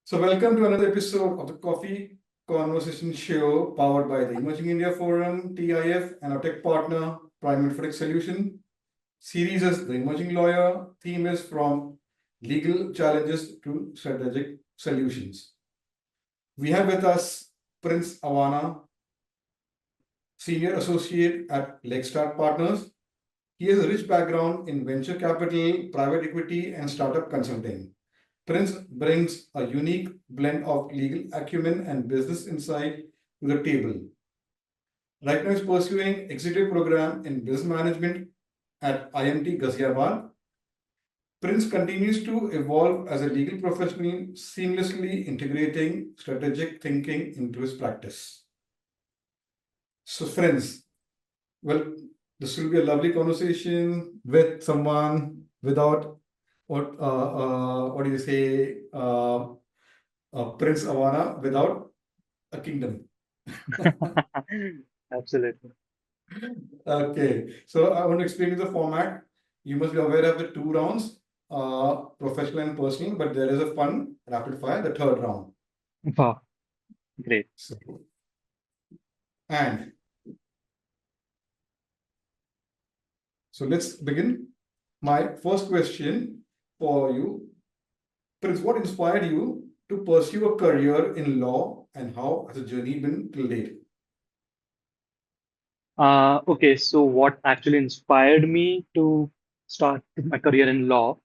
So, welcome to another episode of the Coffee Conversation Show powered by the Emerging India Forum, TEIF, and our tech partner, Prime Infotech Solution. Series is The Emerging Lawyer. Theme is from legal challenges to strategic solutions. We have with us Prince Awana, Senior Associate at Legstart Partners. He has a rich background in venture capital, private equity, and startup consulting. Prince brings a unique blend of legal acumen and business insight to the table. Right now, he's pursuing executive program in business management at IMT Ghaziabad. Prince continues to evolve as a legal professional, seamlessly integrating strategic thinking into his practice. So, friends, well, this will be a lovely conversation with someone without what do you say, Prince Awana without a kingdom. Absolutely. Okay, so I want to explain you the format. You must be aware of the two rounds, professional and personal, but there is a fun rapid fire, the third round. Wow, great. So, and so let's begin. My first question for you, Prince, what inspired you to pursue a career in law and how has the journey been till date? Okay, so what actually inspired me to start my career in law?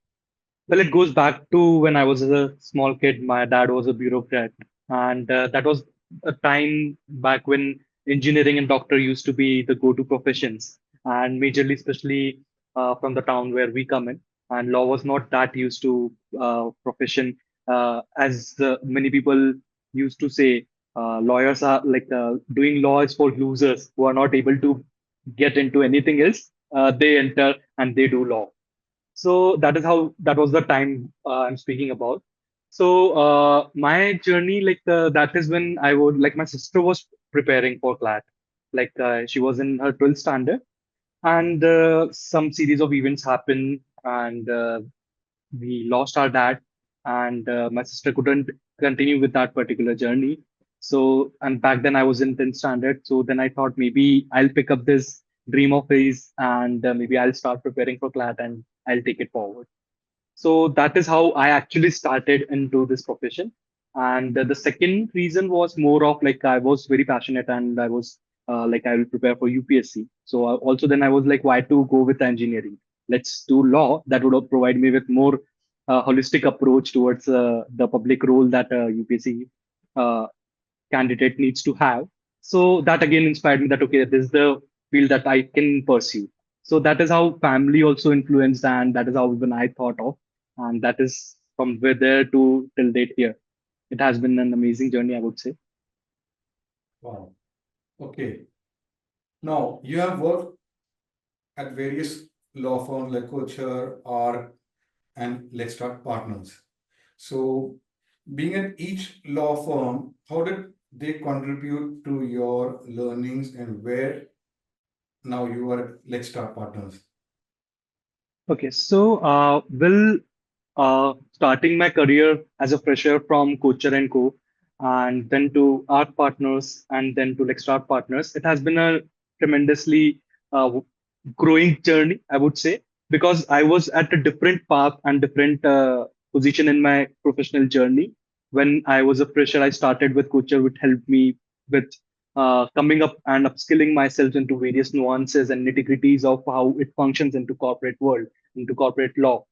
Well, it goes back to when I was a small kid. My dad was a bureaucrat, and that was a time back when engineering and doctor used to be the go-to professions, and majorly, especially from the town where we come in. And law was not that used to profession, as many people used to say. Lawyers are like doing law is for losers who are not able to get into anything else. They enter and they do law. So that is how that was the time I'm speaking about. So my journey, like that is when I would like my sister was preparing for CLAT, like she was in her 12th standard, and some series of events happened, and we lost our dad, and my sister couldn't continue with that particular journey. So, and back then I was in 10th standard. So then I thought maybe I'll pick up this dream of his and maybe I'll start preparing for CLAT and I'll take it forward. So that is how I actually started into this profession. And the second reason was more of like I was very passionate and I was like I will prepare for UPSC. So also then I was like, why to go with engineering? Let's do law. That would provide me with more holistic approach towards the public role that UPSC uh, candidate needs to have. So that again inspired me that okay, this is the field that I can pursue. So that is how family also influenced, and that is how even I thought of, and that is from where there to till date here. It has been an amazing journey, I would say. Wow. Okay. Now, you have worked at various law firms like Kocher, ARC, and Let's Start Partners. So, being at each law firm, how did they contribute to your learnings and where now you are at Let's Start Partners? Okay, so starting my career as a fresher from Kocher and Co, and then to Art Partners, and then to Lexstart Partners, it has been a tremendously uh, growing journey, I would say, because I was at a different path and different position in my professional journey. When I was a fresher, I started with Kocher, which helped me with coming up and upskilling myself into various nuances and nitty-gritties of how it functions into corporate world, into corporate law.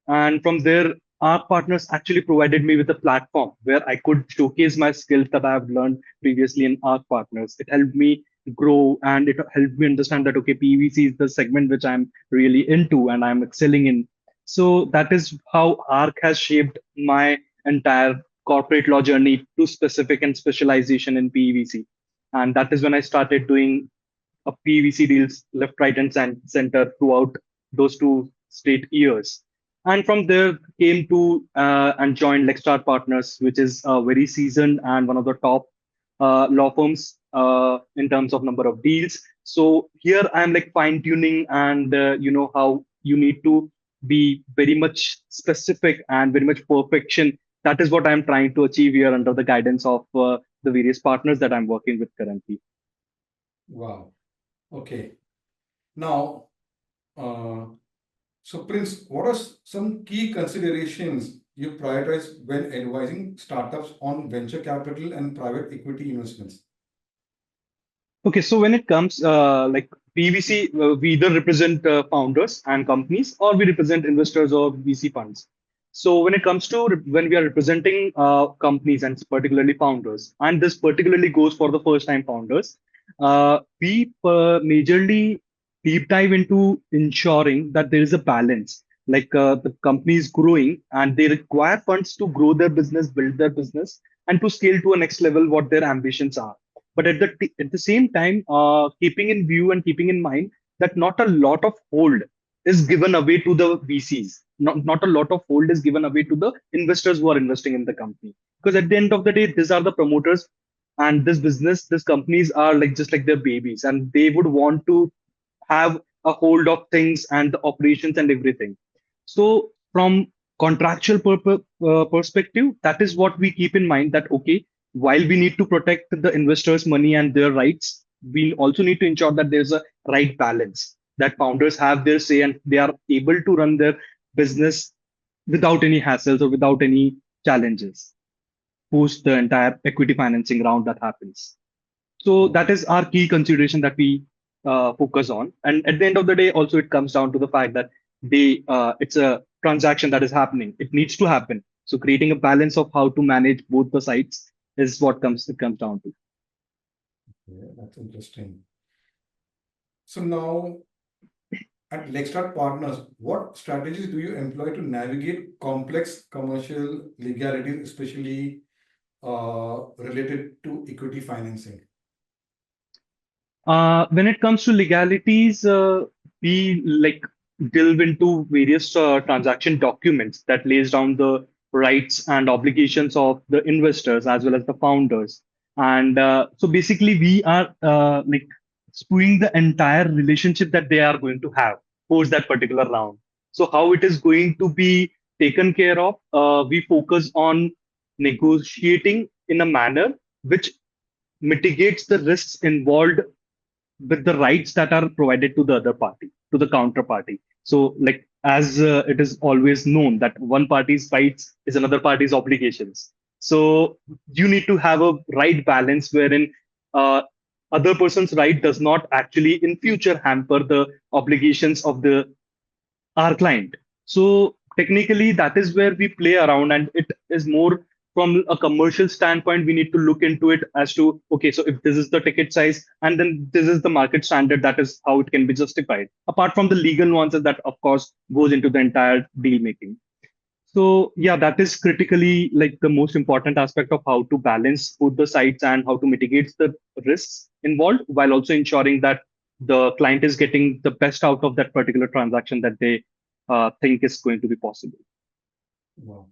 And from there, our partners actually provided me with a platform where I could showcase my skills that I have learned previously in our partners. It helped me grow and it helped me understand that, okay, PVC is the segment which I'm really into and I'm excelling in. So that is how ARC has shaped my entire corporate law journey to specific and specialization in PVC. And that is when I started doing PVC deals left, right, and center throughout those two straight years. And from there came to and joined Lexstar Partners, which is very seasoned and one of the top law firms in terms of number of deals. So here I'm like fine tuning and you know how you need to be very much specific and very much perfection that is what I'm trying to achieve here under the guidance of the various partners that I'm working with currently. Wow. Okay. Now, uh, so Prince, what are some key considerations you prioritize when advising startups on venture capital and private equity investments? Okay, so when it comes like PVC, we either represent founders and companies, or we represent investors or VC funds. So when it comes to when we are representing companies and particularly founders, and this particularly goes for the first time founders, we majorly deep dive into ensuring that there is a balance. Like the company is growing and they require funds to grow their business, build their business, and to scale to a next level what their ambitions are, but at the same time keeping in view and keeping in mind that not a lot of hold is given away to the VCs, not a lot of hold is given away to the investors who are investing in the company, because at the end of the day these are the promoters, and this business, these companies are like just like their babies, and they would want to have a hold of things and the operations and everything. So from contractual perspective, that is what we keep in mind, that okay, while we need to protect the investors' money and their rights, we also need to ensure that there's a right balance, that founders have their say and they are able to run their business without any hassles or without any challenges post the entire equity financing round that happens. So Wow. that is our key consideration that we focus on. And at the end of the day, also it comes down to the fact that it's a transaction that is happening. It needs to happen. So creating a balance of how to manage both the sides is what it comes down to. Yeah, that's interesting. So now at Lexstart Partners, what strategies do you employ to navigate complex commercial legalities, especially related to equity financing? When it comes to legalities, we like delve into various transaction documents that lays down the rights and obligations of the investors as well as the founders. And so basically, we are like spewing the entire relationship that they are going to have post that particular round. So how it is going to be taken care of, we focus on negotiating in a manner which mitigates the risks involved with the rights that are provided to the other party, to the counterparty. So, like as it is always known that one party's rights is another party's obligations. So you need to have a right balance wherein uh, other person's right does not actually in future hamper the obligations of the our client. So technically, that is where we play around, and it is more from a commercial standpoint. We need to look into it as to okay, so if this is the ticket size, and then this is the market standard, that is how it can be justified. Apart from the legal nuances that, of course, goes into the entire deal making. So yeah, that is critically like the most important aspect of how to balance both the sides and how to mitigate the risks involved while also ensuring that the client is getting the best out of that particular transaction that they think is going to be possible. Wow.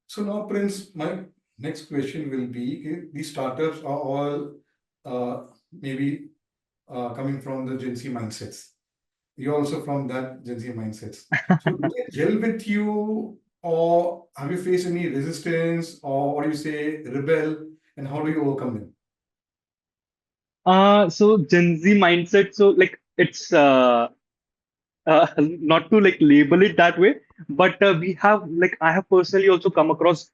So now, Prince, my next question will be, these startups are all maybe coming from the Gen Z mindsets. You're also from that Gen Z mindsets. So do they gel with you, or have you faced any resistance, or what do you say, rebel, and how do you overcome them? So Gen Z mindset. So like it's not to like label it that way, but we have like I have personally also come across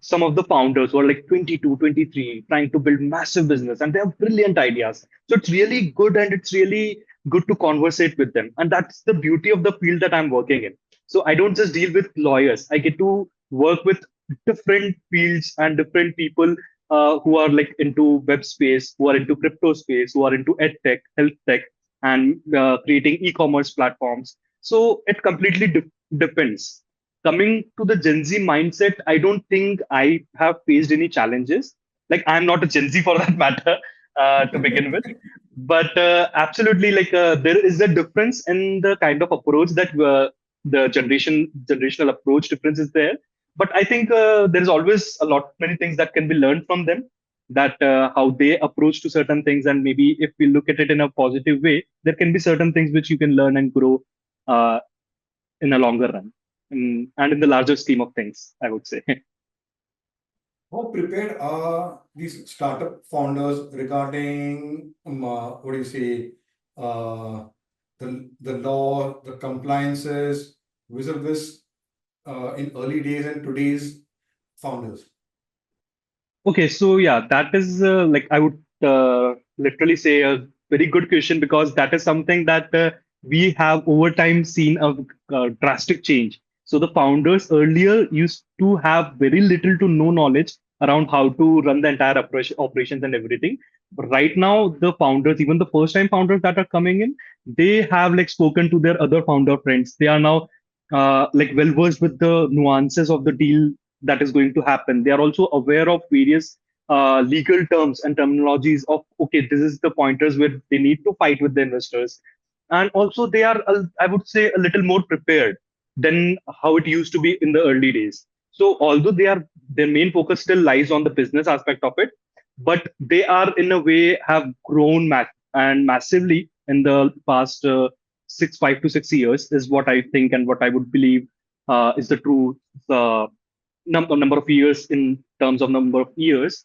some of the founders who are like 22, 23, trying to build massive business, and they have brilliant ideas. So it's really good, and it's really good to conversate with them. And that's the beauty of the field that I'm working in. So I don't just deal with lawyers. I get to work with different fields and different people who are like into web space, who are into crypto space, who are into ed tech, health tech, and creating e-commerce platforms. So it completely depends. Coming to the Gen Z mindset, I don't think I have faced any challenges. Like I'm not a Gen Z for that matter to begin with, but absolutely, like there is a difference in the kind of approach that the generational approach difference is there. But I think there is always a lot many things that can be learned from them, that how they approach to certain things, and maybe if we look at it in a positive way, there can be certain things which you can learn and grow uh, in a longer run, and in the larger scheme of things, I would say. How prepared are these startup founders regarding what do you say, uh, the law, the compliances, vis-a-vis in early days and today's founders? Okay, so yeah, that is like I would literally say a very good question because that is something that we have over time seen a drastic change. So the founders earlier used to have very little to no knowledge around how to run the entire operations and everything. But right now, the founders, even the first time founders that are coming in, they have like spoken to their other founder friends. They are now like well versed with the nuances of the deal that is going to happen. They are also aware of various legal terms and terminologies of, okay, this is the pointers where they need to fight with the investors. And also they are, I would say, a little more prepared than how it used to be in the early days. So although their main focus still lies on the business aspect of it, but they are in a way have grown and massively in the past 5 to 6 years is what I think and what I would believe is the true uh, number of years in terms of number of years.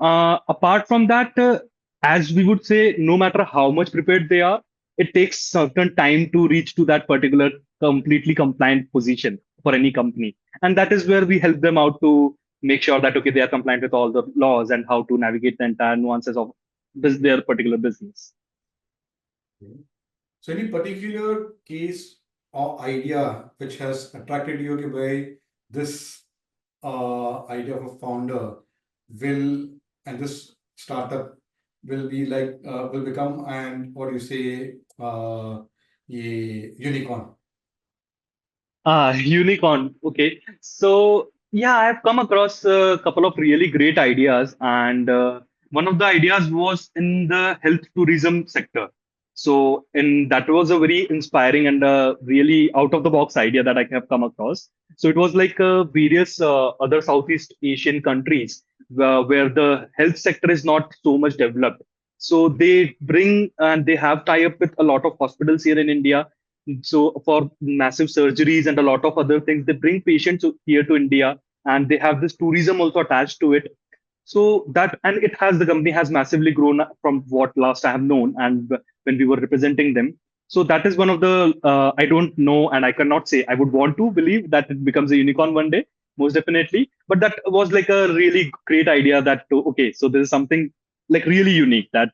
Apart from that, as we would say, no matter how much prepared they are, it takes certain time to reach to that particular completely compliant position for any company. And that is where we help them out to make sure that, okay, they are compliant with all the laws and how to navigate the entire nuances of their particular business. Okay. So any particular case or idea which has attracted you okay, by this idea of a founder will and this startup will be like will become and what do you say a unicorn. Ah, unicorn. Okay. So, yeah, I've come across a couple of really great ideas. And one of the ideas was in the health tourism sector. So, and that was a very inspiring and really out of the box idea that I have come across. So, it was like various other Southeast Asian countries where the health sector is not so much developed. So, they bring and they have tie up with a lot of hospitals here in India, so for massive surgeries and a lot of other things, they bring patients here to India, and they have this tourism also attached to it. So that, and it has, the company has massively grown from what last I have known, and when we were representing them. So that is one of the I don't know, and I cannot say I would want to believe that it becomes a unicorn one day, most definitely. But that was like a really great idea. That okay, so there is something like really unique that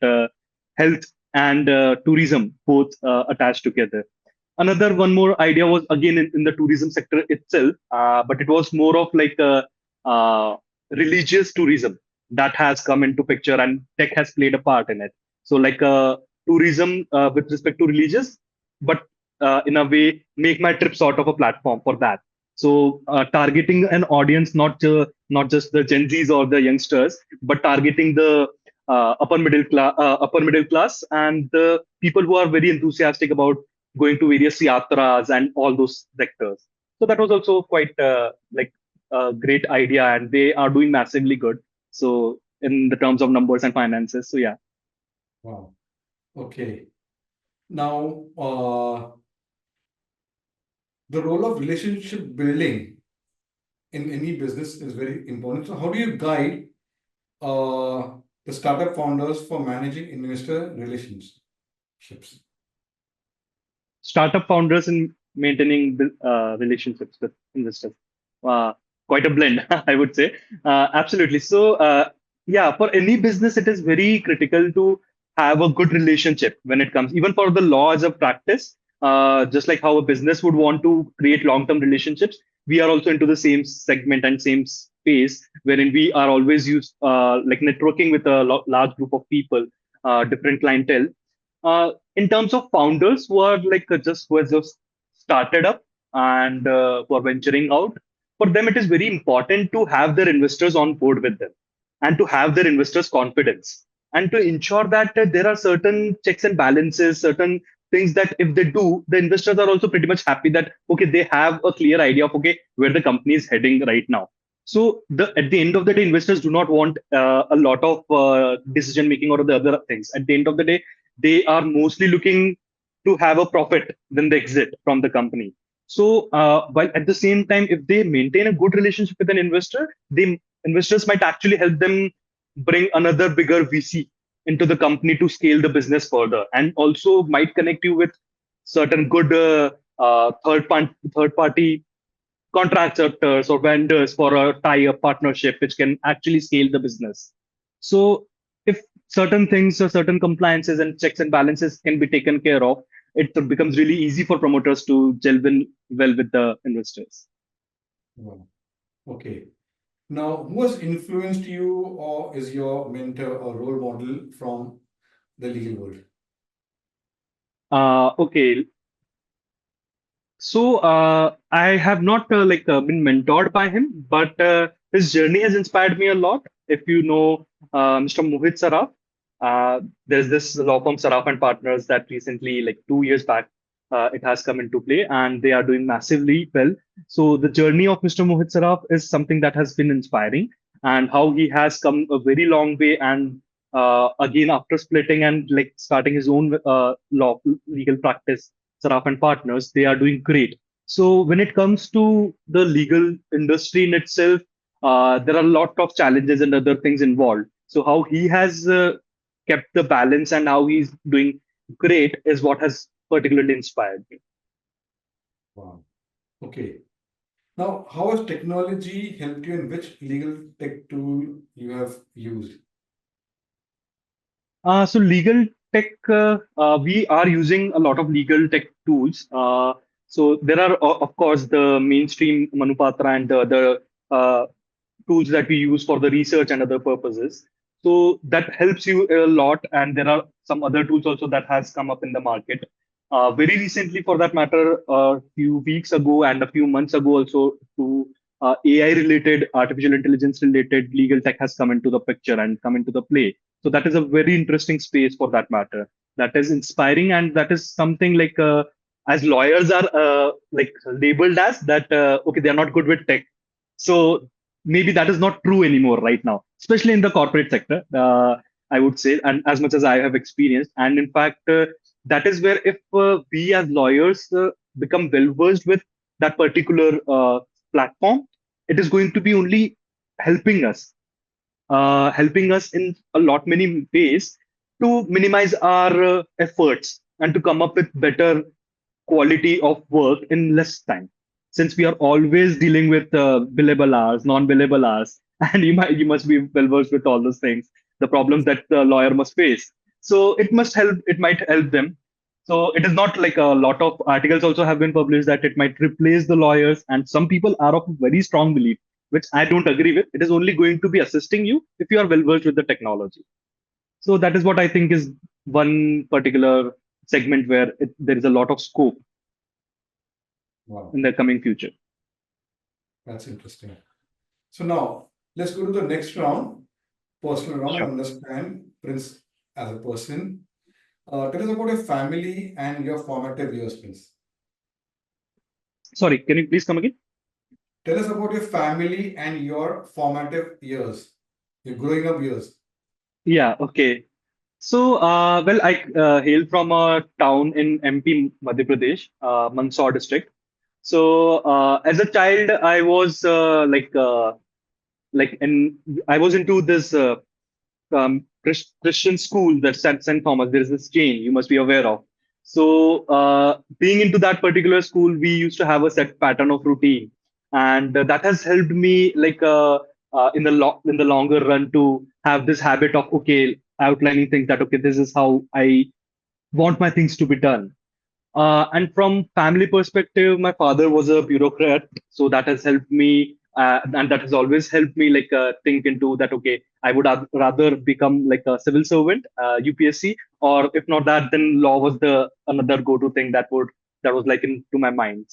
health and tourism both attached together. Another one more idea was again in the tourism sector itself, but it was more of like a religious tourism that has come into picture, and tech has played a part in it. So like tourism with respect to religious, but in a way make my trip sort of a platform for that. So targeting an audience, not just the Gen Zs or the youngsters, but targeting the upper middle class and the people who are very enthusiastic about going to various yatras and all those sectors. So that was also quite like a great idea, and they are doing massively good. So in the terms of numbers and finances, so yeah. Wow. Okay. Now, the role of relationship building in any business is very important. So, how do you guide uh, the startup founders for managing investor relationships? Startup founders and maintaining relationships with investors. Uh, Quite a blend, I would say. Absolutely. So, yeah, for any business, it is very critical to have a good relationship when it comes, even for the law as a practice. Just like how a business would want to create long-term relationships, we are also into the same segment and same space wherein we are always used like networking with a large group of people, different clientele. In terms of founders who are like who has just started up and who are venturing out, for them it is very important to have their investors on board with them and to have their investors confidence and to ensure that there are certain checks and balances, certain things that if they do, the investors are also pretty much happy that okay, they have a clear idea of okay where the company is heading right now. So the at the end of the day, investors do not want a lot of decision making or the other things. At the end of the day, they are mostly looking to have a profit when they exit from the company. So while at the same time, if they maintain a good relationship with an investor, they investors might actually help them bring another bigger VC into the company to scale the business further, and also might connect you with certain good third party contractors or vendors for a tie-up partnership, which can actually scale the business. So if certain things or certain compliances and checks and balances can be taken care of, it becomes really easy for promoters to gel in well with the investors. Wow. Okay. Now, who has influenced you or is your mentor or role model from the legal world? Okay, so I have not been mentored by him, but his journey has inspired me a lot. If you know Mr. Mohit Saraf, there's this law firm Saraf and Partners that recently, like 2 years back, it has come into play, and they are doing massively well. So the journey of Mr. Mohit Saraf is something that has been inspiring, and how he has come a very long way, and again after splitting and like starting his own law legal practice, Saraf and Partners, they are doing great. So when it comes to the legal industry in itself, there are a lot of challenges and other things involved. So how he has kept the balance and how he's doing great is what has particularly inspired me. Wow. Okay. Now, how has technology helped you, and which legal tech tool you have used? So legal tech, we are using a lot of legal tech tools. So there are, of course, the mainstream Manupatra and the tools that we use for the research and other purposes. So that helps you a lot. And there are some other tools also that has come up in the market. Very recently, for that matter, a few weeks ago and a few months ago also, to AI related, artificial intelligence related legal tech has come into the picture and come into the play. So that is a very interesting space for that matter. That is inspiring, and that is something like as lawyers are like labeled as that. Okay, they are not good with tech, so maybe that is not true anymore right now, especially in the corporate sector. I would say, and as much as I have experienced, and in fact, that is where if we as lawyers become well versed with that particular platform, it is going to be only helping us helping us in a lot many ways to minimize our efforts and to come up with better quality of work in less time. Since we are always dealing with billable hours, non-billable hours, and you must be well versed with all those things, the problems that the lawyer must face. So it must help. It might help them. So it is not like a lot of articles also have been published that it might replace the lawyers, and some people are of a very strong belief, which I don't agree with. It is only going to be assisting you if you are well versed with the technology. So that is what I think is one particular segment where there is a lot of scope Wow, in the coming future. that's interesting. So now let's go to the next round, personal round, and Sure. understand Prince as a person. Tell us about your family and your formative years, Prince. Sorry, can you please come again? Tell us about your family and your formative years, your growing up years. Yeah, okay. So, well, I hail from a town in MP, Madhya Pradesh, Mandsaur district. So, as a child, I was in I was into this Christian school that's at St. Thomas. There is this chain you must be aware of. So, being into that particular school, we used to have a set pattern of routine, and that has helped me in the in the longer run to have this habit of okay outlining things that okay this is how I want my things to be done. And from family perspective, my father was a bureaucrat, so that has helped me, and that has always helped me think into that. Okay, I would rather become like a civil servant, UPSC, or if not that, then law was the another go-to thing that was like into my mind.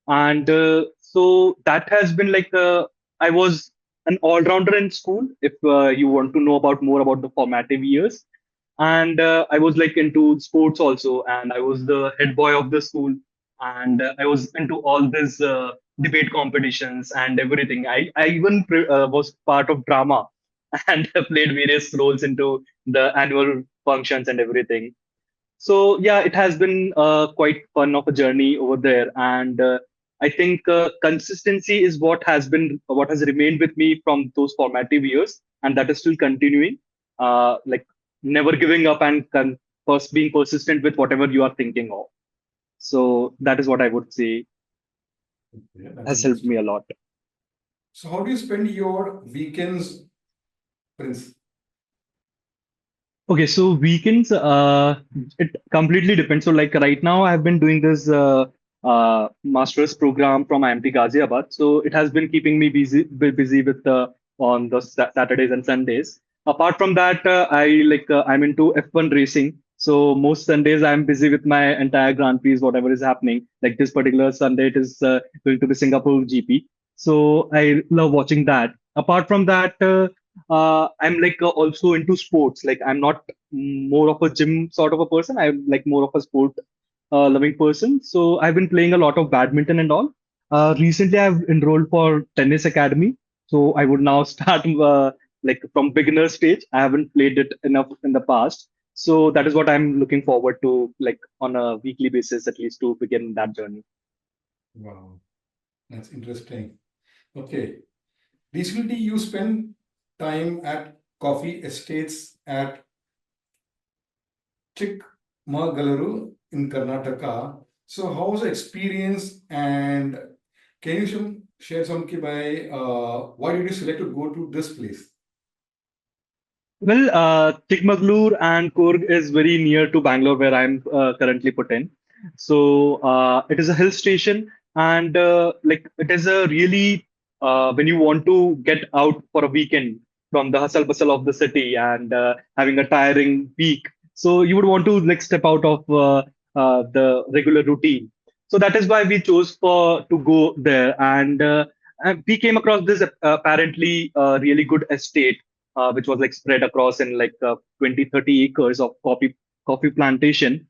And so that has been I was an all-rounder in school. If you want to know about more about the formative years, and I was like into sports also, and I was the head boy of the school, and I was into all these debate competitions and everything. I even was part of drama and played various roles into the annual functions and everything. So yeah, it has been quite fun of a journey over there, and I think consistency is what has remained with me from those formative years, and that is still continuing. Like never giving up and first being persistent with whatever you are thinking of. So that is what I would say Yeah, that's has helped interesting. me a lot. So how do you spend your weekends, Prince? Okay, so weekends, it completely depends. So, like right now, I've been doing this master's program from IMT Ghaziabad. So it has been keeping me busy with on the Saturdays and Sundays. Apart from that, I'm into F1 racing. So most Sundays I'm busy with my entire Grand Prix, whatever is happening. Like this particular Sunday, it is going to be Singapore GP. So I love watching that. Apart from that. I'm like also into sports. Like I'm not more of a gym sort of a person. I'm like more of a sport loving person. So I've been playing a lot of badminton and all. Recently, I've enrolled for tennis academy. So I would now start like from beginner stage. I haven't played it enough in the past. So that is what I'm looking forward to, like on a weekly basis, at least to begin that journey. Wow, that's interesting. Okay. Recently, you spent time at coffee estates at Chikmagaluru in Karnataka. So, how was the experience? And can you share some by why did you select to go to this place? Well, Chikmagalur and Coorg is very near to Bangalore, where I'm currently put in. So it is a hill station, and like it is a really when you want to get out for a weekend from the hustle bustle of the city and having a tiring week, so you would want to like step out of the regular routine. So that is why we chose for to go there, and we came across this apparently really good estate which was like spread across in like 20, 30 acres of coffee plantation.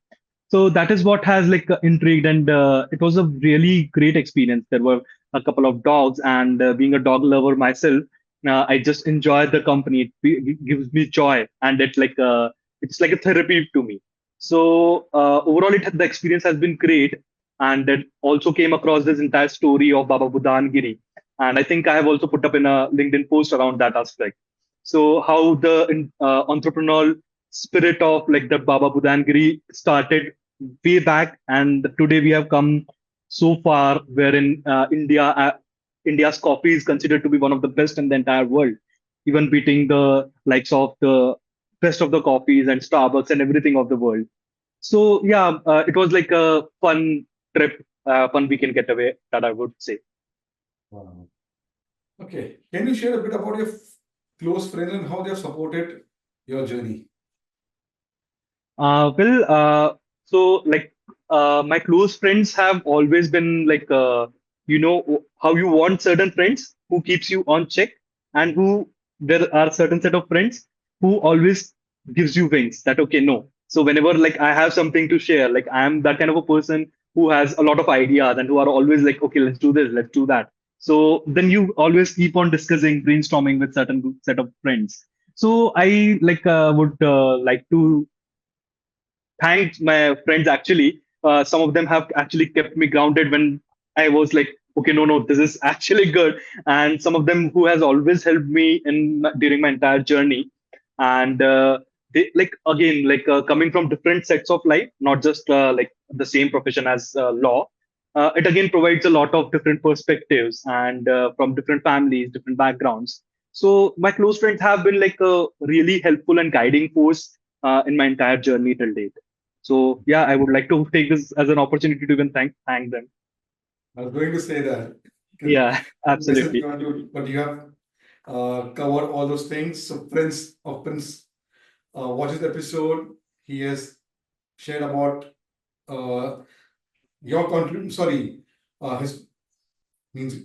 So that is what has like intrigued, and it was a really great experience. There were a couple of dogs, and being a dog lover myself, I just enjoy the company. It gives me joy, and it's like a therapy to me. So overall, the experience has been great, and it also came across this entire story of Baba Budangiri, and I think I have also put up in a LinkedIn post around that aspect. So how the entrepreneurial spirit of like the Baba Budangiri started way back, and today we have come so far, wherein India's coffee is considered to be one of the best in the entire world, even beating the likes of the best of the coffees and Starbucks and everything of the world. So yeah, it was like a fun trip, fun weekend getaway that I would say. Wow. Okay. Can you share a bit about your close friends and how they have supported your journey? Well, so like my close friends have always been like how you want certain friends who keeps you on check, and who there are certain set of friends who always gives you wings that okay no. So whenever like I have something to share, like I am that kind of a person who has a lot of ideas and who are always like okay let's do this, let's do that. So then you always keep on discussing, brainstorming with certain set of friends. So I like would like to thanked my friends actually. Some of them have actually kept me grounded when I was like, okay, no, no, this is actually good. And some of them who has always helped me during my entire journey. And they like again like coming from different sets of life, not just like the same profession as law. It again provides a lot of different perspectives and from different families, different backgrounds. So my close friends have been like a really helpful and guiding force in my entire journey till date. So yeah, I would like to take this as an opportunity to even thank them. I was going to say that. Yeah, Message absolutely, beyond you, but you have covered all those things. So Prince watches the episode. He has shared about uh, your contribution. Sorry, his means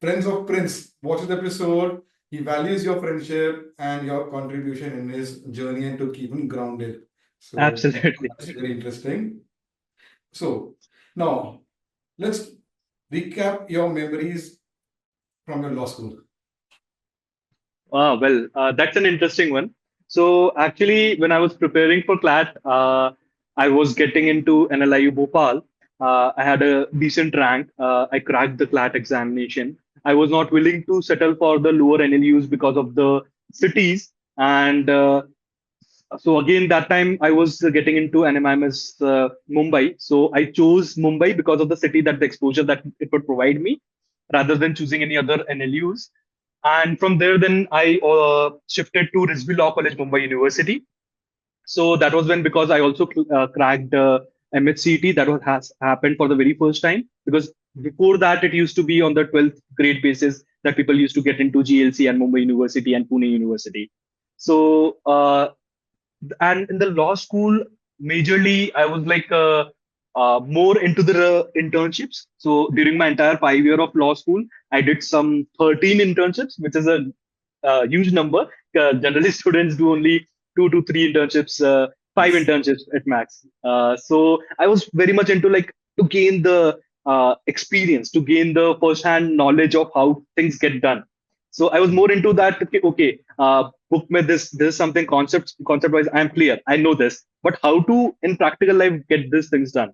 friends of Prince watches the episode. He values your friendship and your contribution in his journey and to keep him grounded. So absolutely. that's very interesting. So now let's recap your memories from your law school. Well, that's an interesting one. So actually, when I was preparing for CLAT, I was getting into NLIU Bhopal. I had a decent rank. I cracked the CLAT examination. I was not willing to settle for the lower NLUs because of the cities. And so again, that time I was getting into NMIMS Mumbai. So I chose Mumbai because of the city, that the exposure that it would provide me, rather than choosing any other NLUs. And from there, then I shifted to Rizvi Law College, Mumbai University. So that was when, because I also cracked MHCT, that was, has happened for the very first time. Because before that, it used to be on the 12th grade basis that people used to get into GLC and Mumbai University and Pune University. So and in the law school, majorly I was like more into the internships. So during my entire 5 year of law school, I did some 13 internships, which is a huge number. Generally, students do only 2 to 3 internships, five Yes. internships at max. So I was very much into like to gain the experience, to gain the first-hand knowledge of how things get done. So I was more into that. Okay, book में this is something concept wise I'm clear, I know this, but how to in practical life get these things done,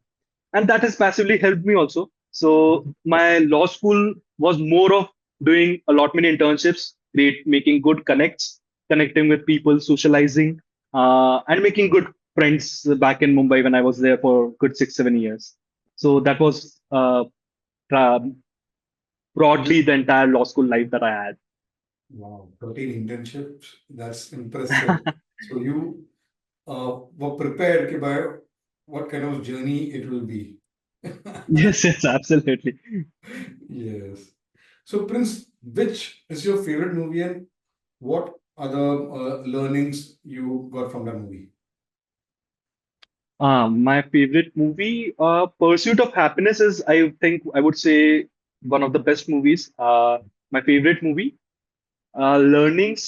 and that has massively helped me also. So my law school was more of doing a lot many internships, making good connects, connecting with people, socializing, and making good friends back in Mumbai when I was there for good 6 7 years. So that was uh, broadly the entire law school life that I had. Wow, 13 internships. That's impressive. So you were prepared कि by what kind of journey it will be. Yes, yes, absolutely. Yes. So Prince, which is your favorite movie and what are the learnings you got from that movie? My favorite movie, Pursuit of Happiness, is, I think, I would say, one of the best movies. My favorite movie. Learnings.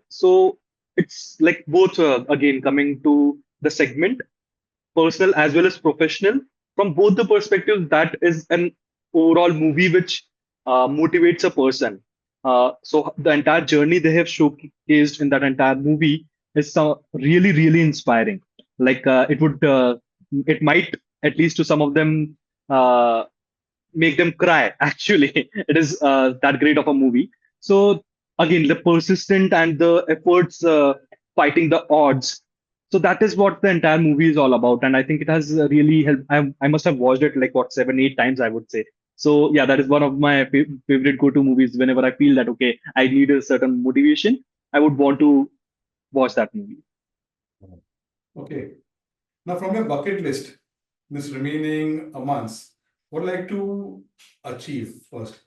So it's like both, again, coming to the segment, personal as well as professional. From both the perspectives, that is an overall movie which motivates a person. So the entire journey they have showcased in that entire movie is really, really inspiring. Like it might, at least to some of them, uh, make them cry. Actually, it is that great of a movie. So again, the persistent and the efforts fighting the odds. So that is what the entire movie is all about, and I think it has really helped. I must have watched it like what 7 8 times, I would say. So yeah, that is one of my favorite go-to movies. Whenever I feel that okay, I need a certain motivation, I would want to watch that movie. Okay. Now, from your bucket list, this remaining months, what would you like to achieve first?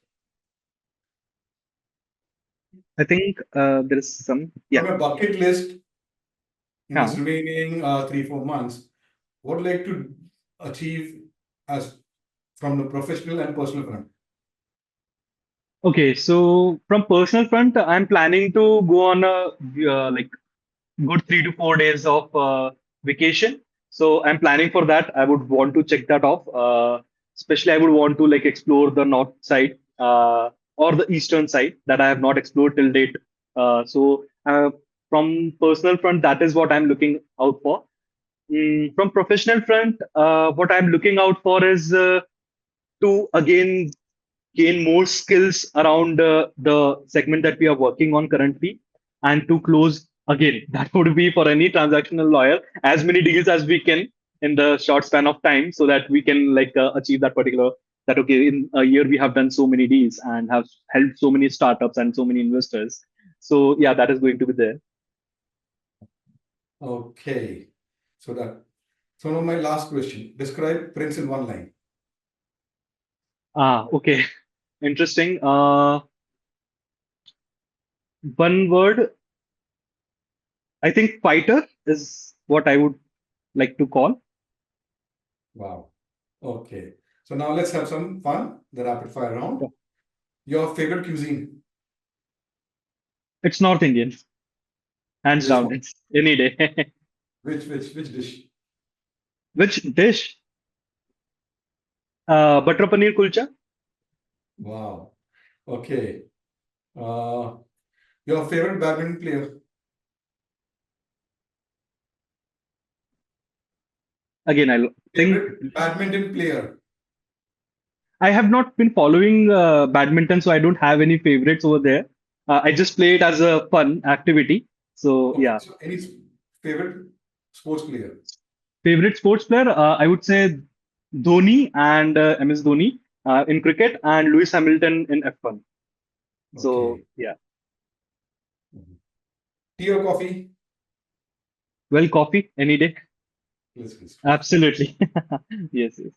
I think there is some, From yeah. your bucket list in this Yeah. remaining 3 4 months, what would you like to achieve as from the professional and personal front? Okay, so from personal front, I'm planning to go on a like good 3 to 4 days of vacation. So I'm planning for that. I would want to check that off. Especially, I would want to like explore the north side or the eastern side that I have not explored till date. So from personal front, that is what I'm looking out for. From professional front, what I'm looking out for is to again gain more skills around the segment that we are working on currently, and to close again. That would be for any transactional lawyer as many deals as we can in the short span of time, so that we can like achieve that particular, that okay, in a year we have done so many deals and have helped so many startups and so many investors. So yeah, that is going to be there. Okay. So that. So now my last question. Describe Prince in one line. Okay. Interesting. One word, I think fighter is what I would like to call. Wow. Okay. So now let's have some fun, the rapid fire round. Your favorite cuisine? It's North Indian, hands Which down. one? It's any day. Which dish? Which dish? Butter paneer kulcha. Wow. Okay. Uh, your favorite badminton player? Again, I think Favorite badminton player? I have not been following badminton, so I don't have any favorites over there. I just play it as a fun activity. So Okay, yeah, so any favorite sports player? favorite sports player, I would say Dhoni and MS Dhoni in cricket, and Lewis Hamilton in F1. So Okay. yeah, Mhm. Tea or coffee? well, coffee any day. Let's go. Absolutely. Yes, yes.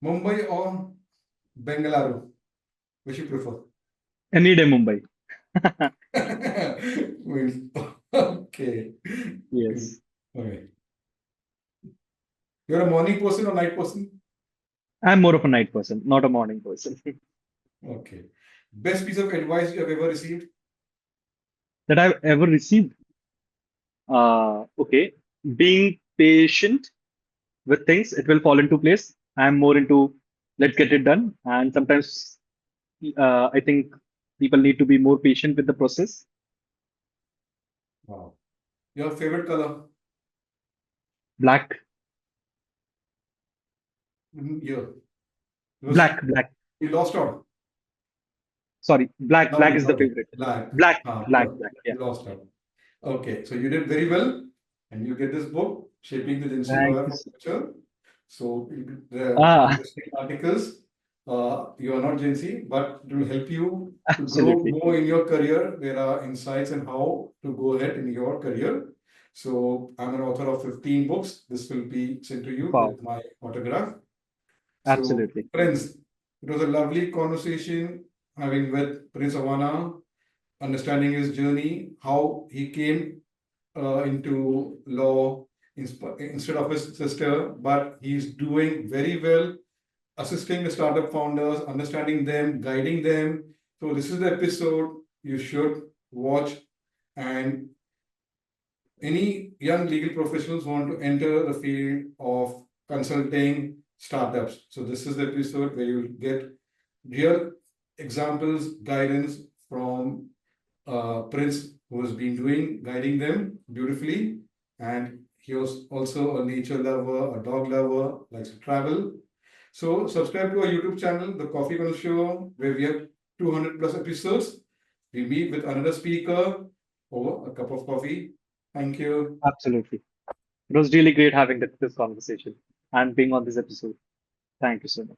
Mumbai or Bengaluru? Which you prefer? Any day, Mumbai. Okay. Yes. Okay. You're a morning person or night person? I'm more of a night person, not a morning person. Okay. Best piece of advice you have ever received? That I've ever received. Okay. Being patient with things, it will fall into place. I'm more into let's get it done. And sometimes I think people need to be more patient with the process. Wow. Your favorite color? Black, Yeah. Because black. you lost out. Sorry, black is the Lovely. favorite. Black. Black. Yeah. You lost out. Okay, so you did very well, and you get this book, Shaping the Agency Thank Lawyer you. for Future. So the Ah, interesting articles. You are not Gen Z, but it will help you to grow absolutely. more in your career. There are insights on how to go ahead in your career. So I'm an author of 15 books. This will be sent to you Wow. with my autograph. So, Absolutely. friends, it was a lovely conversation having with Prince Awana, understanding his journey, how he came into law instead of his sister, but he's doing very well, assisting the startup founders, understanding them, guiding them. So this is the episode you should watch, and any young legal professionals want to enter the field of consulting startups. So this is the episode where you'll get real examples, guidance from Prince, who has been guiding them beautifully. And he was also a nature lover, a dog lover, likes to travel. So subscribe to our YouTube channel, The Coffee Conversation Show, where we have 200 plus episodes. We meet with another speaker over a cup of coffee. Thank you. Absolutely. It was really great having this conversation and being on this episode. Thank you so much.